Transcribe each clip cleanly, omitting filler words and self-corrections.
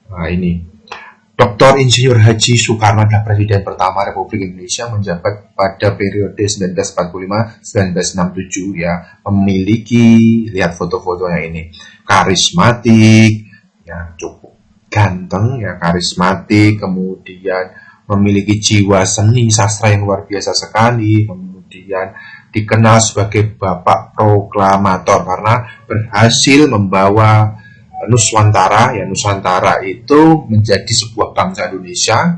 Nah, ini Dr. Insinyur Haji Soekarno adalah Presiden pertama Republik Indonesia, menjabat pada periode 1945-1967 ya, memiliki, lihat foto-fotonya ini, karismatik, ya cukup ganteng ya, karismatik, kemudian memiliki jiwa seni sastra yang luar biasa sekali, kemudian dikenal sebagai Bapak Proklamator karena berhasil membawa Nuswantara itu menjadi sebuah bangsa Indonesia.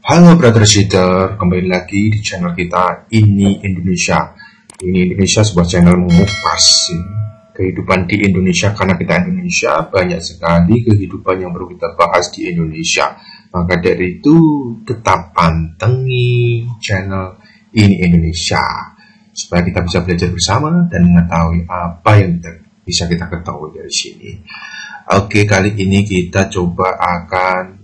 Halo brother sister, kembali lagi di channel kita Ini Indonesia. Ini Indonesia sebuah channel mengupas kehidupan di Indonesia, karena kita Indonesia, banyak sekali kehidupan yang perlu kita bahas di Indonesia. Maka dari itu tetap pantengin channel Ini Indonesia supaya kita bisa belajar bersama dan mengetahui apa yang bisa kita ketahui dari sini. Oke, kali ini kita coba akan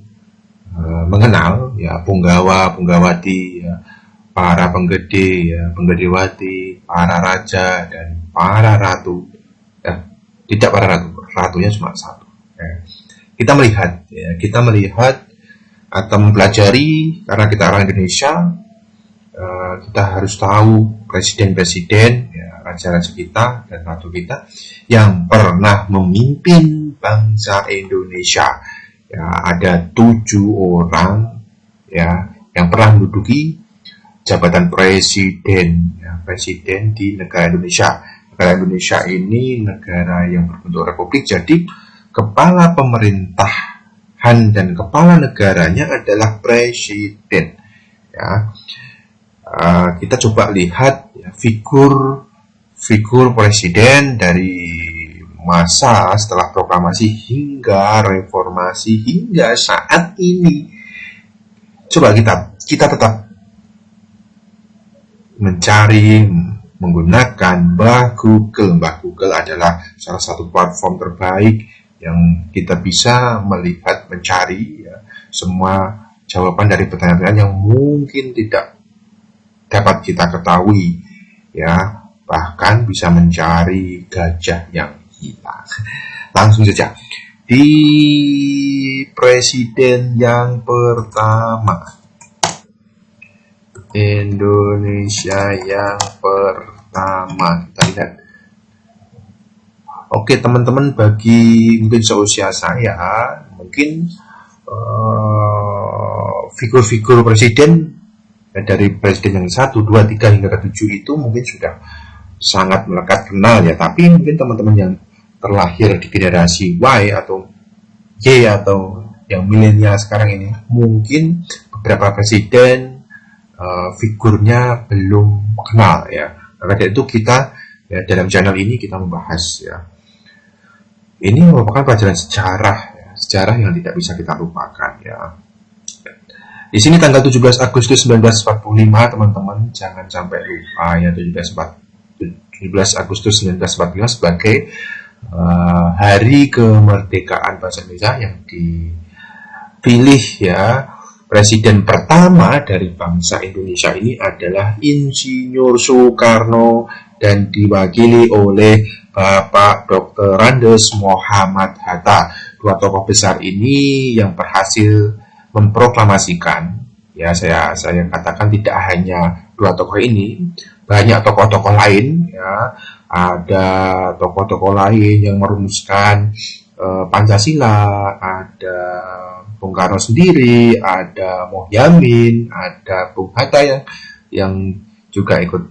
mengenal ya punggawa, punggawati, ya, para penggede, ya, penggedewati, para raja dan para ratu. Ya, tidak para ratu, ratunya cuma satu. Ya. Kita melihat atau mempelajari, karena kita orang Indonesia, kita harus tahu presiden-presiden, ya, raja-raja kita dan ratu kita yang pernah memimpin bangsa Indonesia. Ya, ada 7 orang ya yang pernah menduduki jabatan presiden, ya, presiden di negara Indonesia. Negara Indonesia ini negara yang berbentuk republik, jadi kepala pemerintahan dan kepala negaranya adalah presiden. Ya, kita coba lihat ya, figur presiden dari masa setelah proklamasi hingga reformasi hingga saat ini. Coba kita tetap mencari menggunakan Mbah Google. Mbah Google adalah salah satu platform terbaik yang kita bisa melihat, mencari ya, semua jawaban dari pertanyaan-pertanyaan yang mungkin tidak dapat kita ketahui ya, bahkan bisa mencari gajah yang hilang. Langsung saja di presiden yang pertama, Indonesia yang pertama, kita lihat. Oke teman-teman, bagi mungkin seusia saya, mungkin figur-figur presiden dari presiden yang 1, 2, 3 hingga ke 7 itu mungkin sudah sangat melekat kenal ya, tapi mungkin teman-teman yang terlahir di generasi Y atau Y atau yang milenial sekarang ini, mungkin beberapa presiden figurnya belum kenal ya. Maka dari itu kita ya, dalam channel ini kita membahas ya. Ini merupakan pelajaran sejarah ya, sejarah yang tidak bisa kita lupakan ya. Di sini tanggal 17 Agustus 1945 teman-teman, jangan sampai lupa ya, 17 Agustus 1945 sebagai hari kemerdekaan bangsa Indonesia, yang dipilih ya presiden pertama dari bangsa Indonesia ini adalah Insinyur Soekarno dan diwakili oleh Bapak Dr. Andes Muhammad Hatta. Dua tokoh besar ini yang berhasil memproklamasikan ya, saya katakan tidak hanya dua tokoh ini, banyak tokoh-tokoh lain ya, ada tokoh-tokoh lain yang merumuskan Pancasila, ada Bung Karno sendiri, ada Mohyamin, ada Bung Hatta yang juga ikut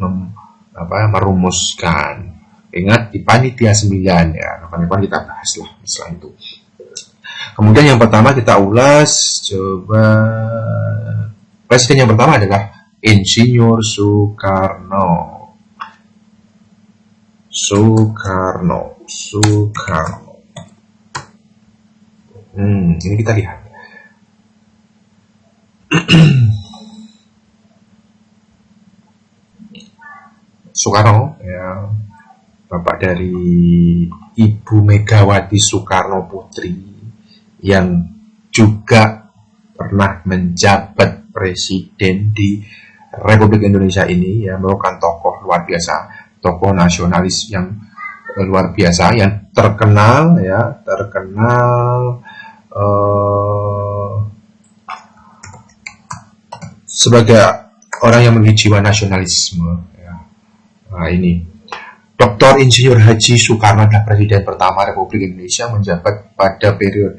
merumuskan. Ingat di panitia 9 ya, kapan-kapan kita bahas lah masalah itu. Kemudian yang pertama kita ulas, coba presiden yang pertama adalah Insinyur Soekarno. Ini kita lihat. Soekarno ya, bapak dari Ibu Megawati Soekarno Putri yang juga pernah menjabat presiden di Republik Indonesia ini ya, merupakan tokoh luar biasa, tokoh nasionalis yang luar biasa, yang terkenal sebagai orang yang memiliki jiwa nasionalisme ya. Nah, ini Dr. Insinyur Haji Soekarno adalah presiden pertama Republik Indonesia, menjabat pada periode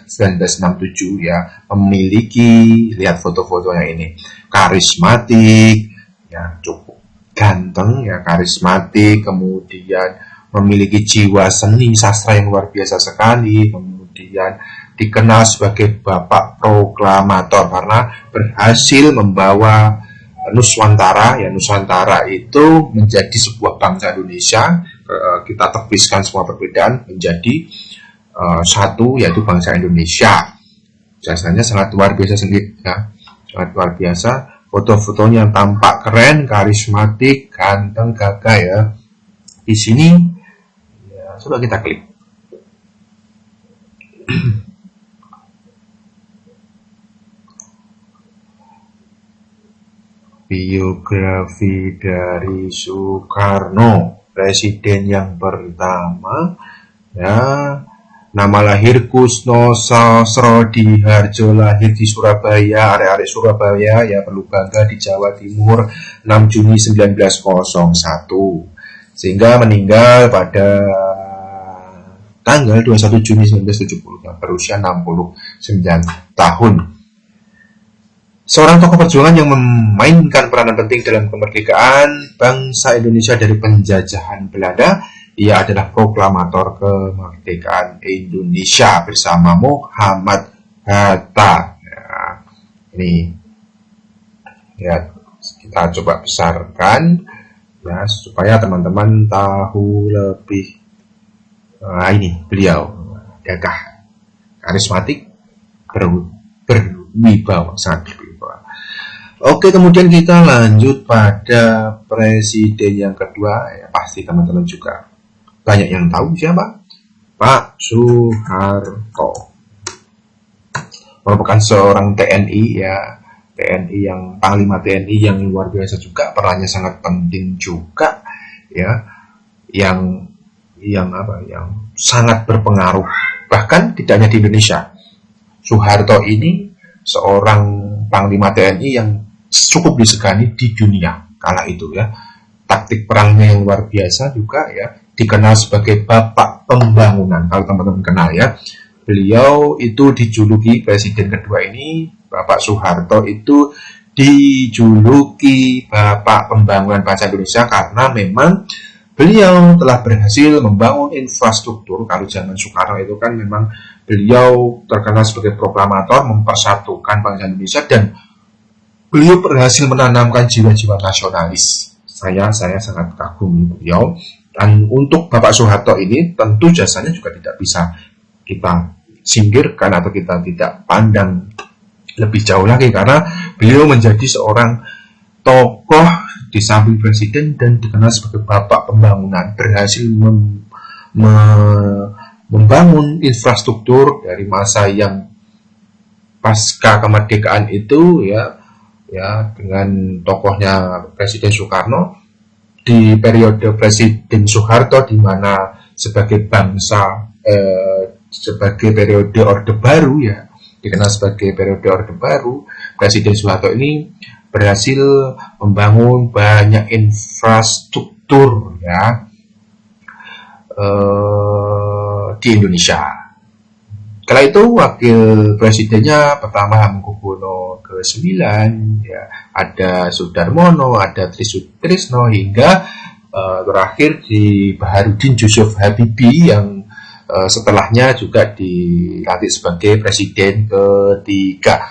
1945-1967 ya, memiliki, lihat foto-fotonya ini, karismatik ya, cukup ganteng ya, karismatik, kemudian memiliki jiwa seni sastra yang luar biasa sekali, kemudian dikenal sebagai bapak proklamator karena berhasil membawa Nusantara ya, Nusantara itu menjadi sebuah bangsa Indonesia. Kita tepiskan semua perbedaan menjadi satu, yaitu bangsa Indonesia. Jasanya sangat luar biasa sendiri ya, sangat luar biasa. Foto-fotonya tampak keren, karismatik, ganteng, gagah ya. Di sini ya, coba kita klik. Biografi dari Soekarno, presiden yang pertama ya. Nama lahir Kusno Sasrodiharjo, lahir di Surabaya, arek-arek Surabaya ya, perlu bangga, di Jawa Timur 6 Juni 1901, sehingga meninggal pada tanggal 21 Juni 1970 berusia 69 tahun. Seorang tokoh perjuangan yang memainkan peranan penting dalam kemerdekaan bangsa Indonesia dari penjajahan Belanda. Ia adalah proklamator kemerdekaan Indonesia bersama Muhammad Hatta. Ya, ini ya, kita coba besarkan ya supaya teman-teman tahu lebih. Nah, ini beliau gagah, karismatik, berwibawa, sangat berwibawa. Oke, kemudian kita lanjut pada presiden yang kedua ya, pasti teman-teman juga banyak yang tahu siapa? Pak Soeharto. Merupakan seorang TNI ya, TNI yang Panglima TNI yang luar biasa juga, perannya sangat penting juga ya, yang sangat berpengaruh, bahkan tidak hanya di Indonesia. Soeharto ini seorang Panglima TNI yang cukup disegani di dunia kala itu ya. Taktik perangnya yang luar biasa juga ya, dikenal sebagai Bapak Pembangunan. Kalau teman-teman kenal ya, beliau itu dijuluki, presiden kedua ini Bapak Soeharto itu dijuluki Bapak Pembangunan bangsa Indonesia karena memang beliau telah berhasil membangun infrastruktur. Kalau zaman Soekarno itu kan memang beliau terkenal sebagai proklamator, mempersatukan bangsa Indonesia, dan beliau berhasil menanamkan jiwa-jiwa nasionalis. Saya sangat kagum beliau. Dan untuk Bapak Soeharto ini tentu jasanya juga tidak bisa kita singkirkan atau kita tidak pandang lebih jauh lagi, karena beliau menjadi seorang tokoh di samping presiden dan dikenal sebagai Bapak Pembangunan, berhasil membangun infrastruktur dari masa yang pasca kemerdekaan itu ya dengan tokohnya Presiden Soekarno di periode Presiden Soeharto, di mana sebagai bangsa sebagai periode Orde Baru ya, dikenal sebagai periode Orde Baru, Presiden Soeharto ini berhasil membangun banyak infrastruktur ya di Indonesia. Kala itu wakil presidennya pertama Hamengkubuwono ke-9 ya, ada Sudarmono, ada Trisutrisno, hingga terakhir di Baharudin Yusuf Habibie yang setelahnya juga dilantik sebagai presiden ketiga.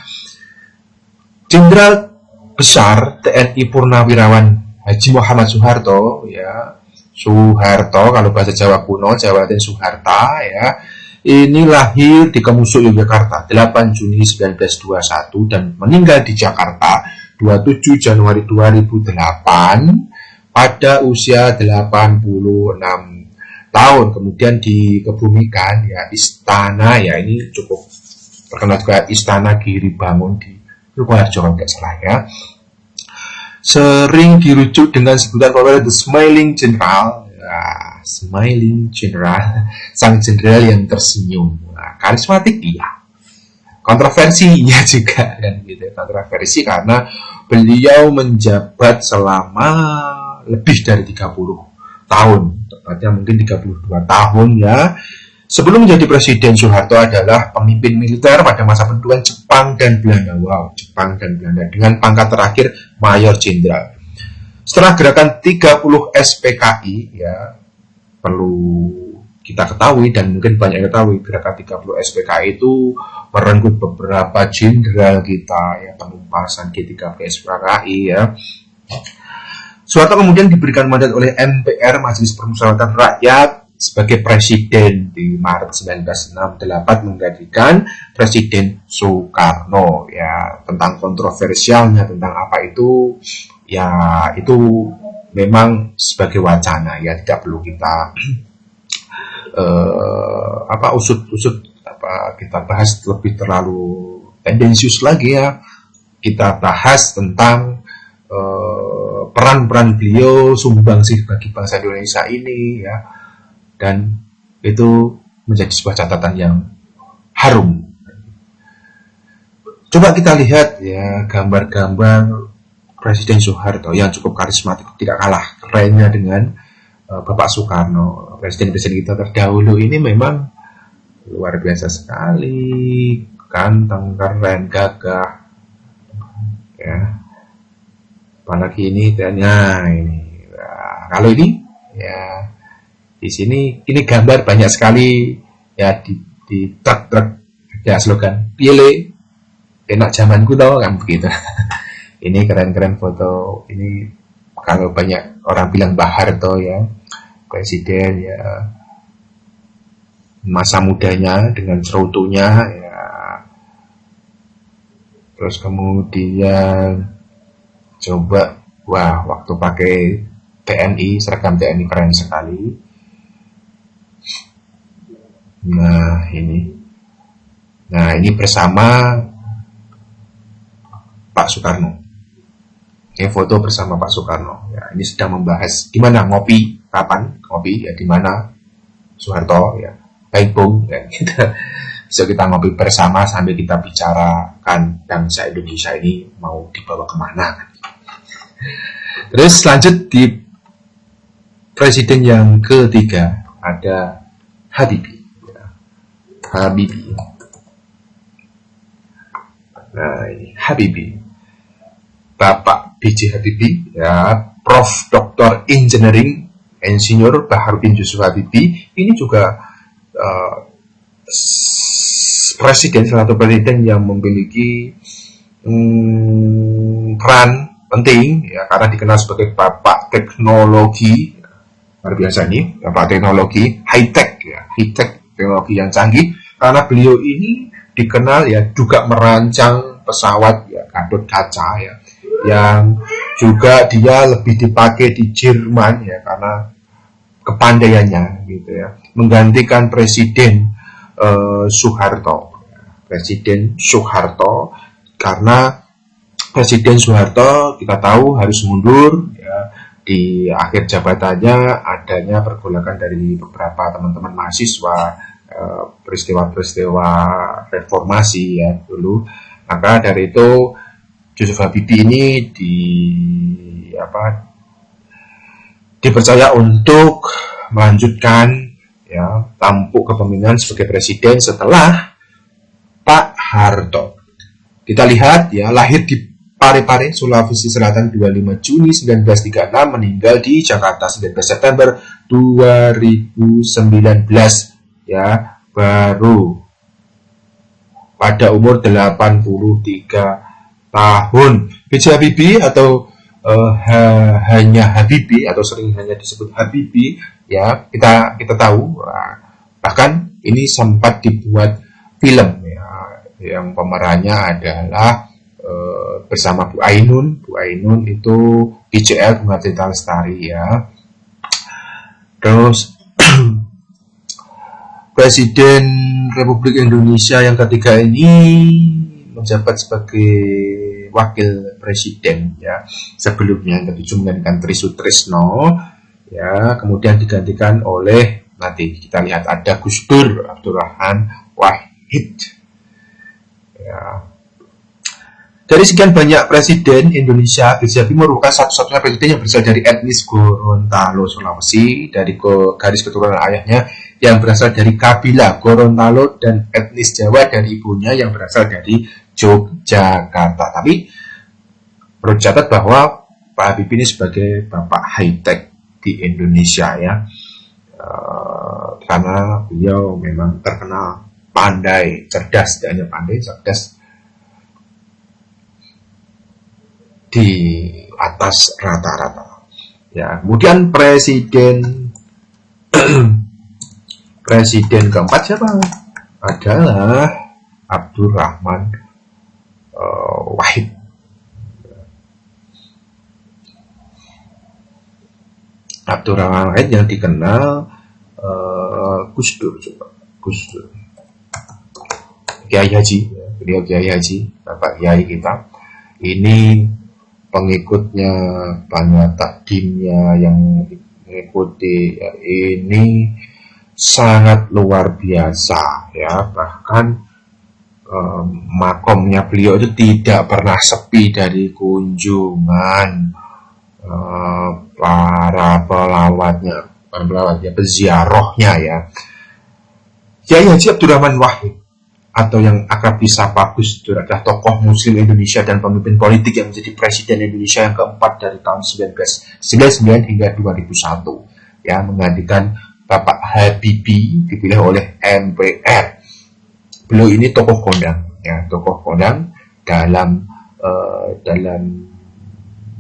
Jenderal besar TNI Purnawirawan Haji Muhammad Soeharto ya, Soeharto kalau bahasa Jawa kuno, Jawa Latin Soeharta ya, ini lahir di Kemusuk, Yogyakarta 8 Juni 1921 dan meninggal di Jakarta 27 Januari 2008 pada usia 86 tahun. Kemudian dikebumikan ya istana ya, ini cukup terkenal juga, Istana Giri Bangun di Sukoharjo kalau tidak salah ya. Sering dirujuk dengan sebutan populer The Smiling General ya, Smiling General, sang jenderal yang tersenyum. Nah, karismatik iya, kontroversinya juga kan gitu, kontroversi karena beliau menjabat selama lebih dari 30 tahun, tepatnya mungkin 32 tahun ya. Sebelum menjadi presiden, Soeharto adalah pemimpin militer pada masa pendudukan Jepang dan Belanda. Wow, Jepang dan Belanda dengan pangkat terakhir Mayor Jenderal. Setelah gerakan 30 SPKI ya, perlu kita ketahui dan mungkin banyak ketahui, gerakan 30 SPKI itu merenggut beberapa jenderal kita ya, penumpasan G30 SPKI ya. Soeharto kemudian diberikan mandat oleh MPR, Majelis Permusyawaratan Rakyat, sebagai presiden di Maret 1968 menggantikan Presiden Soekarno ya. Tentang kontroversialnya tentang apa itu ya, itu memang sebagai wacana ya, tidak perlu kita usut-usut kita bahas lebih terlalu tendensius lagi ya. Kita bahas tentang peran-peran beliau, sumbangsih bagi bangsa Indonesia ini ya, dan itu menjadi sebuah catatan yang harum. Coba kita lihat ya gambar-gambar Presiden Soeharto yang cukup karismatik, tidak kalah kerennya dengan Bapak Soekarno. Presiden-presiden kita terdahulu ini memang luar biasa sekali, ganteng, keren, gagah ya. Apalagi ini kayaknya ini. Nah, kalau ini ya, di sini ini gambar banyak sekali ya, di truk-truk ya, slogan pilih enak zamanku tau kan begitu. Ini keren-keren foto ini, kalau banyak orang bilang Pak Harto ya, presiden ya, masa mudanya dengan cerutunya ya. Terus kemudian coba, wah, waktu pakai TNI, seragam TNI keren sekali. Nah ini bersama Pak Soekarno. Ini foto bersama Pak Soekarno. Ya, ini sedang membahas gimana ngopi, kapan ngopi ya, di mana Soeharto ya, baik bung ya, bisa kita ngopi bersama sambil kita bicarakan bangsa Indonesia ini mau dibawa kemana. Terus lanjut di presiden yang ketiga ada Habibie. Habibie. Nah ini Habibie, Bapak B.J. Habibie ya, Prof. Dr. Engineering Insinyur Baharudin Yusuf Habibie. Ini juga presiden, salah satu presiden yang memiliki peran penting ya, karena dikenal sebagai Bapak Teknologi. Luar biasa nih, Bapak Teknologi, high-tech ya, high-tech, teknologi yang canggih, karena beliau ini dikenal ya juga merancang pesawat ya, Gatot Kaca ya, yang juga dia lebih dipakai di Jerman ya karena kepandaiannya gitu ya, menggantikan Presiden Soeharto. Presiden Soeharto, karena Presiden Soeharto kita tahu harus mundur ya, di akhir jabatannya adanya pergolakan dari beberapa teman-teman mahasiswa, peristiwa-peristiwa reformasi ya dulu. Maka dari itu Yusuf Habibie ini dipercaya untuk melanjutkan ya tampuk kepemimpinan sebagai presiden setelah Pak Harto. Kita lihat ya, lahir di Parepare, Sulawesi Selatan 25 Juni 1936, meninggal di Jakarta 19 September 2019 ya, baru pada umur 83 tahun. B.J. Habibie atau hanya Habibie atau sering hanya disebut Habibie ya, kita tahu, bahkan ini sempat dibuat film ya, yang pemerannya adalah bersama Bu Ainun itu ICL Bunga Citra Lestari ya. Terus Presiden Republik Indonesia yang ketiga ini menjabat sebagai wakil presiden ya. Sebelumnya yang ketujuh menggantikan Tri Sutrisno ya, kemudian digantikan oleh, nanti kita lihat ada Gus Dur Abdurrahman Wahid ya. Dari sekian banyak presiden Indonesia, B.J. Habibie merupakan satu-satunya presiden yang berasal dari etnis Gorontalo, Sulawesi, dari garis keturunan ayahnya yang berasal dari kabilah Gorontalo dan etnis Jawa dari ibunya yang berasal dari Yogyakarta. Tapi perlu dicatat bahwa Pak Habibie ini sebagai bapak high-tech di Indonesia ya, karena beliau memang terkenal pandai, cerdas, tidak hanya pandai, cerdas di atas rata-rata ya. Kemudian presiden keempat siapa? Adalah Abdurrahman Wahid. Abdurrahman Wahid yang dikenal Gus Dur, Kiai Haji, beliau Kiai Haji, Bapak Kiai kita. Ini pengikutnya, banyak takdimnya yang mengikuti ya, ini sangat luar biasa ya. Bahkan makomnya beliau itu tidak pernah sepi dari kunjungan para pelawatnya, peziarahnya ya. Kiai Haji Abdurrahman Wahid atau yang akrab disapa Gus Dur adalah tokoh Muslim Indonesia dan pemimpin politik yang menjadi presiden Indonesia yang keempat dari tahun 1999 hingga 2001 ya, menggantikan Bapak Habibie dipilih oleh MPR. Beliau ini tokoh kondang ya, tokoh kondang dalam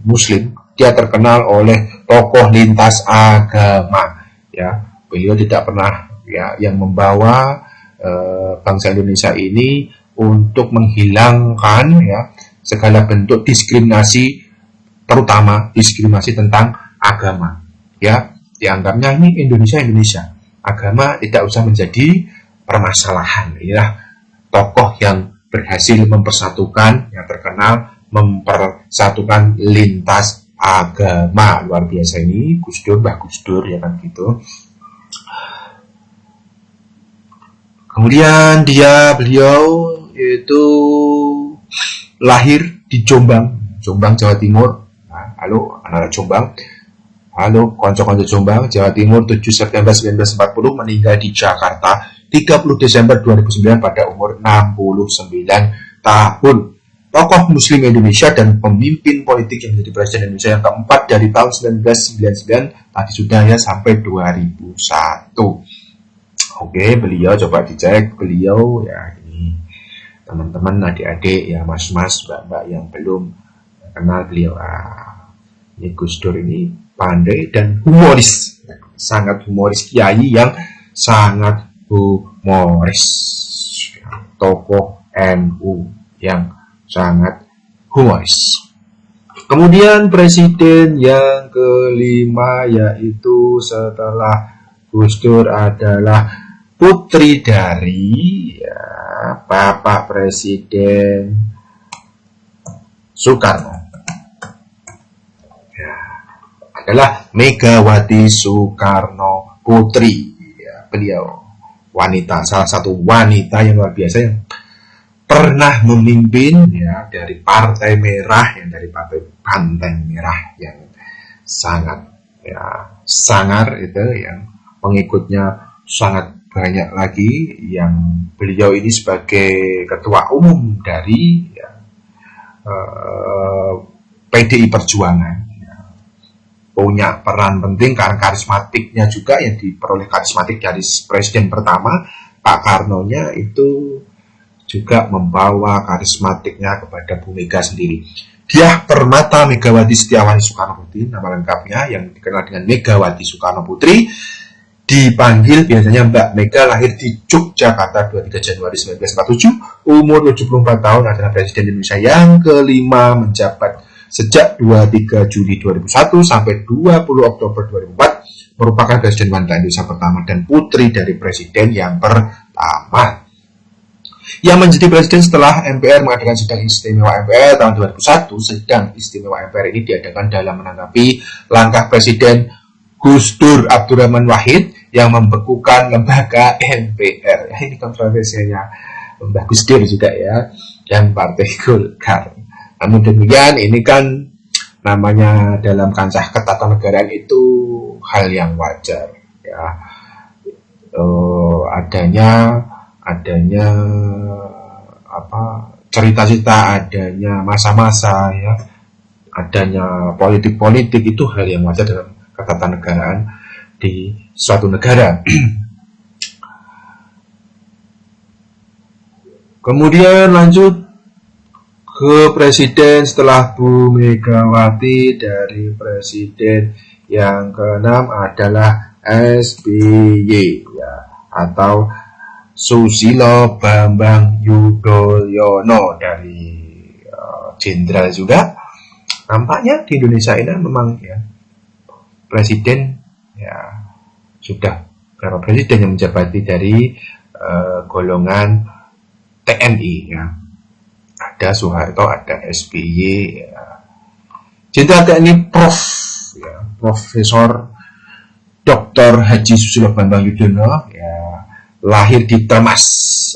Muslim. Dia terkenal oleh tokoh lintas agama ya. Beliau tidak pernah ya yang membawa bangsa Indonesia ini untuk menghilangkan ya segala bentuk diskriminasi, terutama diskriminasi tentang agama ya. Dianggapnya ini Indonesia, agama tidak usah menjadi permasalahan ya. Tokoh yang berhasil mempersatukan, yang terkenal mempersatukan lintas agama, luar biasa ini Gus Dur, Mbah Gus Dur ya kan gitu. Kemudian beliau itu lahir di Jombang, Jawa Timur. Nah, halo anak-anak Jombang, halo konco-konco Jombang, Jawa Timur, 7 September 1940, meninggal di Jakarta 30 Desember 2009 pada umur 69 tahun. Tokoh Muslim Indonesia dan pemimpin politik yang menjadi presiden Indonesia yang keempat dari tahun 1999 tadi sudah ya sampai 2001. Oke, beliau coba dicek, beliau ya ini teman-teman, adik-adik ya, mas-mas, mbak-mbak yang belum kenal beliau, ini Gus Dur ini pandai dan humoris, sangat humoris, kiai yang sangat humoris, tokoh NU yang sangat humoris. Kemudian presiden yang kelima yaitu setelah Gus Dur adalah putri dari ya, Bapak Presiden Soekarno ya, adalah Megawati Soekarno Putri ya, beliau wanita, salah satu wanita yang luar biasa yang pernah memimpin ya dari Partai Merah, yang dari Partai Banteng Merah yang sangat ya sangar itu, yang pengikutnya sangat banyak lagi, yang beliau ini sebagai ketua umum dari ya, PDI Perjuangan ya, punya peran penting karena karismatiknya juga, yang diperoleh karismatik dari presiden pertama Pak Karno-nya itu juga membawa karismatiknya kepada Bu Mega sendiri. Diah Permata Megawati Setiawati Soekarno Putri, nama lengkapnya yang dikenal dengan Megawati Soekarno Putri, dipanggil biasanya Mbak Mega, lahir di Yogyakarta 23 Januari 1947, umur 74 tahun, adalah Presiden Indonesia yang kelima, menjabat sejak 23 Juli 2001 sampai 20 Oktober 2004, merupakan Presiden wanita Indonesia pertama dan putri dari Presiden yang pertama. Yang menjadi presiden setelah MPR mengadakan sidang istimewa MPR tahun 2001. Sidang istimewa MPR ini diadakan dalam menanggapi langkah Presiden Gus Dur Abdurrahman Wahid yang membekukan lembaga MPR. Ini kontroversinya Mbak Gus Dur juga ya, dan Partai Golkar. Namun demikian, ini kan namanya dalam kancah ketatanegaraan itu hal yang wajar ya. Adanya cerita-cerita, adanya masa-masa ya, adanya politik-politik, itu hal yang wajar dalam ketatanegaraan di suatu negara. Kemudian lanjut ke presiden setelah Bu Megawati. Dari presiden yang ke-6 adalah SBY ya, atau Susilo Bambang Yudhoyono, dari jenderal juga. Nampaknya di Indonesia ini memang ya presiden ya, sudah berapa presiden yang menjabati dari golongan TNI ya. Ada Soeharto, ada SBY ya. Jenderal TNI Profesor Dr. Haji Susilo Bambang Yudhoyono ya, lahir di Termas,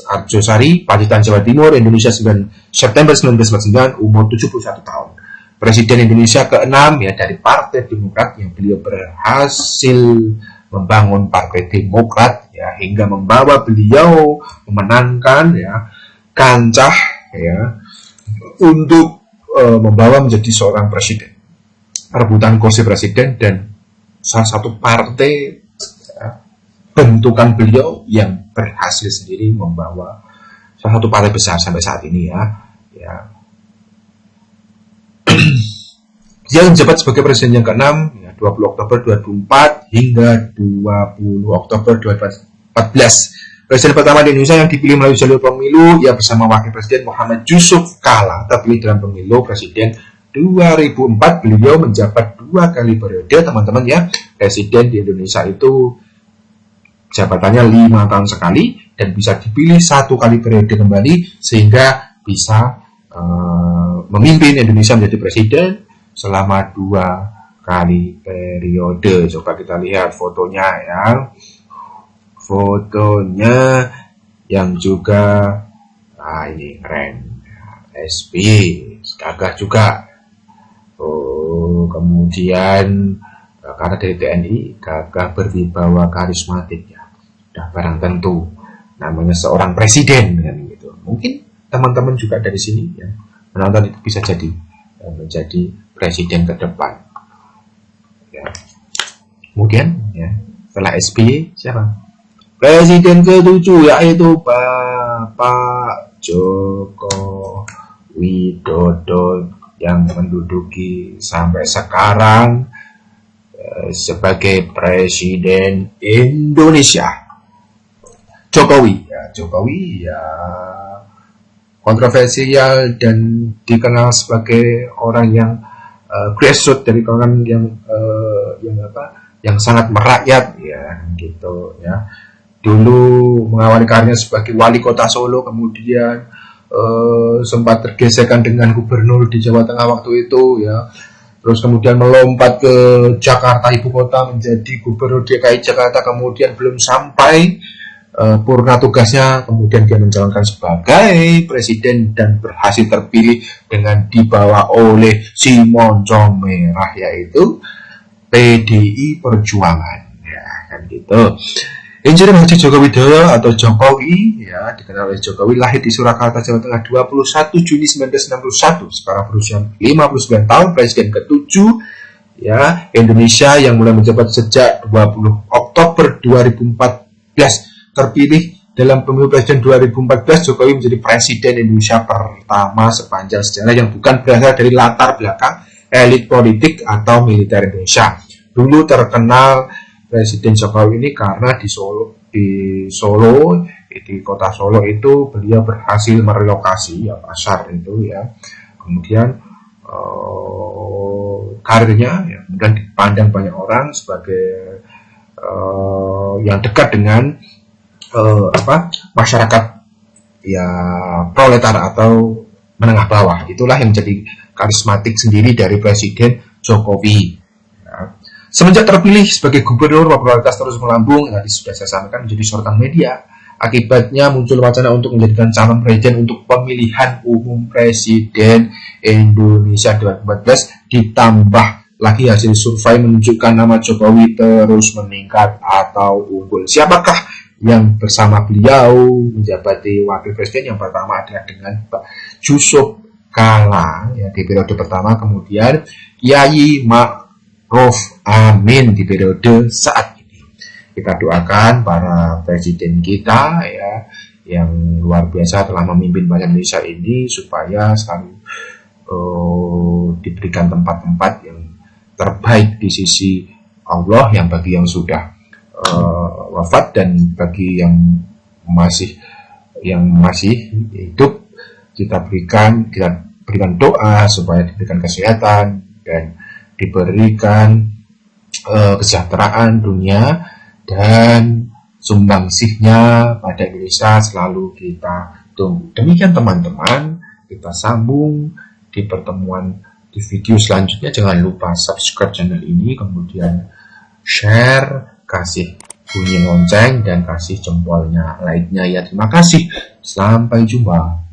Arjosari, Pacitan, Jawa Timur, Indonesia 9 September 1949, umur 71 tahun. Presiden Indonesia ke-6 ya, dari Partai Demokrat, yang beliau berhasil membangun Partai Demokrat ya, hingga membawa beliau memenangkan ya kancah ya untuk membawa menjadi seorang presiden, rebutan kursi presiden, dan salah satu partai bentukan beliau yang berhasil sendiri membawa salah satu partai besar sampai saat ini ya. Dia menjabat sebagai presiden yang ke-6 ya, 20 Oktober 2004 hingga 20 Oktober 2014. Presiden pertama di Indonesia yang dipilih melalui jalur pemilu ya, bersama Wakil Presiden Muhammad Yusuf Kala, terpilih dalam pemilu presiden 2004. Beliau menjabat 2 kali periode, teman-teman ya. Presiden di Indonesia itu jabatannya 5 tahun sekali dan bisa dipilih 1 kali periode kembali, sehingga bisa memimpin Indonesia menjadi presiden selama 2 kali periode. Coba kita lihat fotonya ya, fotonya yang juga ini keren, SBY gagah juga. Kemudian karena dari TNI, gagah berwibawa karismatik ya, udah barang tentu namanya seorang presiden kan gitu. Mungkin teman-teman juga dari sini ya menonton itu bisa jadi menjadi presiden ke depan ya. Kemudian ya, setelah SBY siapa? Presiden ke-7 yaitu Bapak Joko Widodo yang menduduki sampai sekarang sebagai presiden Indonesia. Jokowi ya kontroversial dan dikenal sebagai orang yang grassroots, dari orang yang sangat merakyat ya gitu ya. Dulu mengawali karirnya sebagai wali kota Solo, kemudian sempat tergeserkan dengan gubernur di Jawa Tengah waktu itu ya. Terus kemudian melompat ke Jakarta ibu kota menjadi gubernur DKI Jakarta, kemudian belum sampai purna tugasnya, kemudian dia menjalankan sebagai presiden dan berhasil terpilih dengan dibawa oleh si moncong merah, yaitu PDI Perjuangan, ya kan gitu. Insinyur Haji Joko Widodo atau Jokowi, ya dikenal oleh Jokowi, lahir di Surakarta, Jawa Tengah 21 Juni 1961. Sekarang berusia 59 tahun, presiden ke-7 ya Indonesia yang mulai menjabat sejak 20 Oktober 2014. Terpilih dalam pemilu presiden 2014, Jokowi menjadi presiden Indonesia pertama sepanjang sejarah yang bukan berasal dari latar belakang elit politik atau militer Indonesia. Dulu terkenal Presiden Jokowi ini karena di kota Solo itu beliau berhasil merelokasi ya pasar itu ya. Kemudian karirnya ya, kemudian dipandang banyak orang sebagai yang dekat dengan masyarakat ya proletar atau menengah bawah. Itulah yang menjadi karismatik sendiri dari Presiden Jokowi. Semenjak terpilih sebagai gubernur, popularitas terus melambung. Tadi sudah saya sampaikan menjadi sorotan media. Akibatnya muncul wacana untuk menjadikan calon presiden untuk pemilihan umum presiden Indonesia 2014. Ditambah lagi hasil survei menunjukkan nama Jokowi terus meningkat atau unggul. Siapakah yang bersama beliau menjabati wakil presiden? Yang pertama adalah dengan Pak Yusuf Kala ya, di periode pertama, kemudian Kiai Ma'ruf Amin di periode saat ini. Kita doakan para presiden kita ya yang luar biasa telah memimpin bangsa Indonesia ini supaya selalu diberikan tempat-tempat yang terbaik di sisi Allah, yang bagi yang sudah wafat dan bagi yang masih hidup kita berikan doa supaya diberikan kesehatan dan diberikan kesejahteraan dunia, dan sumbangsihnya pada Indonesia selalu kita tunggu. Demikian teman-teman, kita sambung di pertemuan di video selanjutnya. Jangan lupa subscribe channel ini, kemudian share, kasih bunyi lonceng, dan kasih jempolnya, like-nya ya. Terima kasih, sampai jumpa.